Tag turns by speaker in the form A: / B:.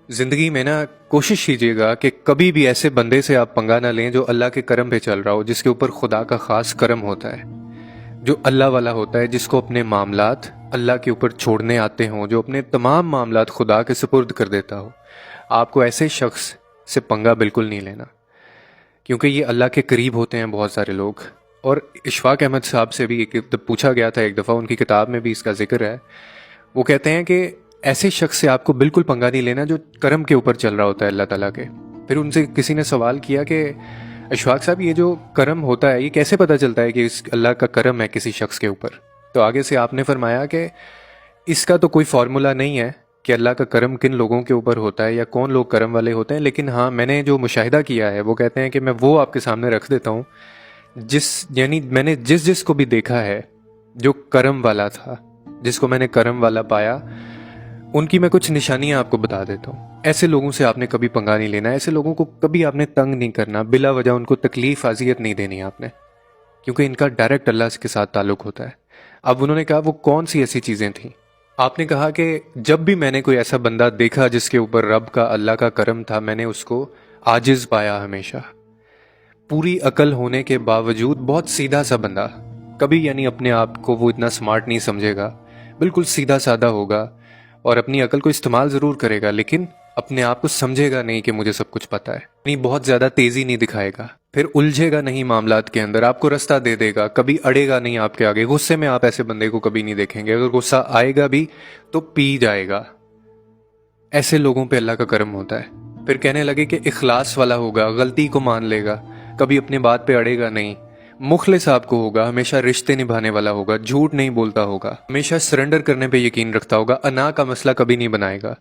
A: ज़िंदगी में ना कोशिश कीजिएगा कि कभी भी ऐसे बंदे से आप पंगा ना लें जो अल्लाह के करम पे चल रहा हो, जिसके ऊपर खुदा का ख़ास करम होता है, जो अल्लाह वाला होता है, जिसको अपने मामलात अल्लाह के ऊपर छोड़ने आते हों, जो अपने तमाम मामलात खुदा के सुपुर्द कर देता हो। आपको ऐसे शख्स से पंगा बिल्कुल नहीं लेना, क्योंकि ये अल्लाह के करीब होते हैं बहुत सारे लोग। और इशफाक अहमद साहब से भी पूछा गया था एक दफ़ा, उनकी किताब में भी इसका जिक्र है। वो कहते हैं कि ऐसे शख्स से आपको बिल्कुल पंगा नहीं लेना जो करम के ऊपर चल रहा होता है अल्लाह ताला के। फिर उनसे किसी ने सवाल किया कि इशफाक साहब, ये जो करम होता है ये कैसे पता चलता है कि इस अल्लाह का करम है किसी शख्स के ऊपर? तो आगे से आपने फरमाया कि इसका तो कोई फार्मूला नहीं है कि अल्लाह का करम किन लोगों के ऊपर होता है या कौन लोग करम वाले होते हैं, लेकिन हाँ, मैंने जो मुशाहिदा किया है वो कहते हैं कि मैं वो आपके सामने रख देता हूँ यानी मैंने जिस जिस को भी देखा है जो करम वाला था, जिसको मैंने करम वाला पाया, उनकी मैं कुछ निशानियां आपको बता देता हूँ। ऐसे लोगों से आपने कभी पंगा नहीं लेना, ऐसे लोगों को कभी आपने तंग नहीं करना, बिला वजह उनको तकलीफ अजियत नहीं देनी आपने, क्योंकि इनका डायरेक्ट अल्लाह के साथ ताल्लुक होता है। अब उन्होंने कहा वो कौन सी ऐसी चीज़ें थीं? आपने कहा कि जब भी मैंने कोई ऐसा बंदा देखा जिसके ऊपर रब का अल्लाह का करम था, मैंने उसको आजिज़ पाया हमेशा। पूरी अकल होने के बावजूद बहुत सीधा सा बंदा, कभी यानी अपने आप को वो इतना स्मार्ट नहीं समझेगा, बिल्कुल सीधा साधा होगा और अपनी अकल को इस्तेमाल ज़रूर करेगा, लेकिन अपने आप को समझेगा नहीं कि मुझे सब कुछ पता है। नहीं, बहुत ज़्यादा तेज़ी नहीं दिखाएगा, फिर उलझेगा नहीं मामलात के अंदर, आपको रास्ता दे देगा, कभी अड़ेगा नहीं आपके आगे। गुस्से में आप ऐसे बंदे को कभी नहीं देखेंगे, अगर गुस्सा आएगा भी तो पी जाएगा। ऐसे लोगों पे अल्लाह का करम होता है। फिर कहने लगे कि इखलास वाला होगा, गलती को मान लेगा, कभी अपनी बात पे अड़ेगा नहीं, मुखलिस आपको होगा, हमेशा रिश्ते निभाने वाला होगा, झूठ नहीं बोलता होगा, हमेशा सरेंडर करने पे यकीन रखता होगा, अना का मसला कभी नहीं बनाएगा।